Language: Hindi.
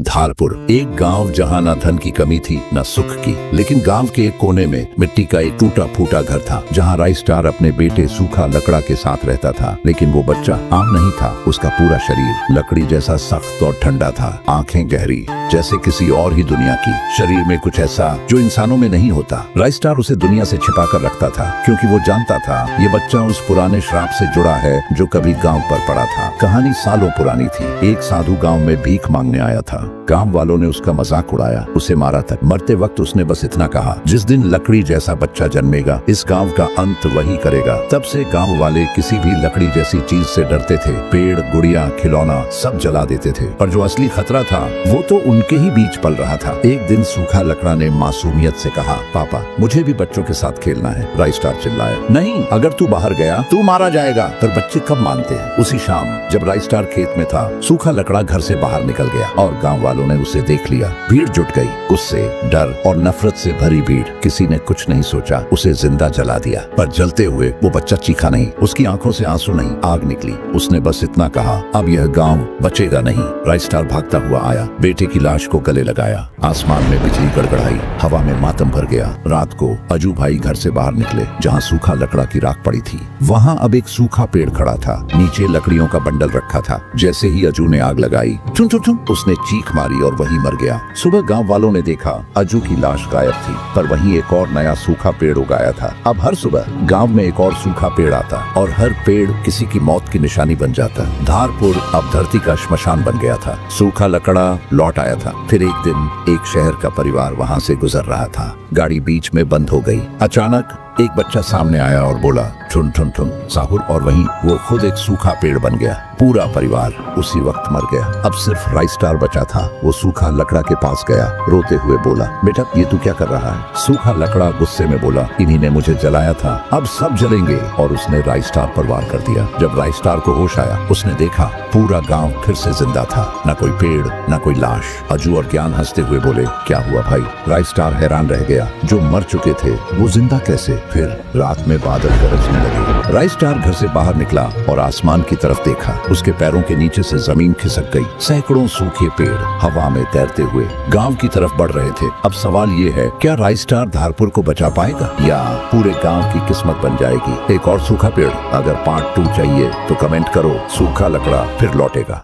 धारपुर, एक गांव जहां न धन की कमी थी न सुख की, लेकिन गांव के एक कोने में मिट्टी का एक टूटा फूटा घर था जहां राइस्टार अपने बेटे सूखा लकड़ा के साथ रहता था। लेकिन वो बच्चा आम नहीं था। उसका पूरा शरीर लकड़ी जैसा सख्त और ठंडा था, आंखें गहरी जैसे किसी और ही दुनिया की, शरीर में कुछ ऐसा जो इंसानों में नहीं होता। राइस्टार उसे दुनिया से छिपा कर रखता था क्योंकि वो जानता था ये बच्चा उस पुराने श्राप से जुड़ा है जो कभी गांव पर पड़ा था। कहानी सालों पुरानी थी। एक साधु गांव में भीख मांगने आया था। गांव वालों ने उसका मजाक उड़ाया, उसे मारा तक। मरते वक्त उसने बस इतना कहा, जिस दिन लकड़ी जैसा बच्चा जन्मेगा इस गांव का अंत वही करेगा। तब से गांव वाले किसी भी लकड़ी जैसी चीज से डरते थे। पेड़, गुड़िया, खिलौना सब जला देते थे। पर जो असली खतरा था वो तो उनके ही बीच पल रहा था। एक दिन सूखा लकड़ा ने मासूमियत से कहा, पापा मुझे भी बच्चों के साथ खेलना है। राइस्टार चिल्लाया, नहीं, अगर तू बाहर गया तू मारा जाएगा। पर बच्चे कब मानते हैं। उसी शाम जब राइस्टार खेत में था, सूखा लकड़ा घर से बाहर निकल गया और गांव वालों ने उसे देख लिया। भीड़ जुट गई, गुस्से, डर और नफरत से भरी भीड़। किसी ने कुछ नहीं सोचा, उसे जिंदा जला दिया। पर जलते हुए वो बच्चा चीखा नहीं, उसकी आंखों से आंसू नहीं, आग निकली। उसने बस इतना कहा, अब यह गांव बचेगा नहीं। राइस्टार भागता हुआ आया, बेटे की लाश को गले लगाया। आसमान में बिजली गड़गड़ाई, हवा में मातम भर गया। रात को अजू भाई घर से बाहर निकले जहाँ सूखा लकड़ा की राख पड़ी थी। वहाँ अब एक सूखा पेड़ खड़ा था, नीचे लकड़ियों का बंडल रखा था। जैसे ही अजू ने आग लगाई, चुन चुन चुन, उसने चीख मारी और वहीं मर गया। सुबह गांव वालों ने देखा अजू की लाश गायब थी, पर वहीं एक और नया सूखा पेड़ उगाया था। अब हर सुबह गांव में एक और सूखा पेड़ आता और हर पेड़ किसी की मौत की निशानी बन जाता। धारपुर अब धरती का श्मशान बन गया था। सूखा लकड़ा लौट आया था। फिर एक दिन एक शहर का परिवार वहाँ से गुजर रहा था। गाड़ी बीच में बंद हो गई। अचानक एक बच्चा सामने आया और बोला, ठुन ठुन ठुन साहुर, और वहीं वो खुद एक सूखा पेड़ बन गया। पूरा परिवार उसी वक्त मर गया। अब सिर्फ राइस्टार बचा था। वो सूखा लकड़ा के पास गया, रोते हुए बोला, बेटा ये तू क्या कर रहा है। सूखा लकड़ा गुस्से में बोला, इन्हीं ने मुझे जलाया था, अब सब जलेंगे। और उसने राइस्टार पर वार कर दिया। जब राइस्टार को होश आया, उसने देखा पूरा गांव फिर से जिंदा था। न कोई पेड़, न कोई लाश। अजू और ज्ञान हंसते हुए बोले, क्या हुआ भाई। राइस्टार हैरान रह गया, जो मर चुके थे वो जिंदा कैसे। फिर रात में बादल गरजने लगे। राइस्टार घर से बाहर निकला और आसमान की तरफ देखा। उसके पैरों के नीचे से जमीन खिसक गई। सैकड़ों सूखे पेड़ हवा में तैरते हुए गांव की तरफ बढ़ रहे थे। अब सवाल ये है, क्या राइस्टार धारपुर को बचा पाएगा या पूरे गांव की किस्मत बन जाएगी एक और सूखा पेड़। अगर पार्ट 2 चाहिए तो कमेंट करो। सूखा लकड़ा फिर लौटेगा।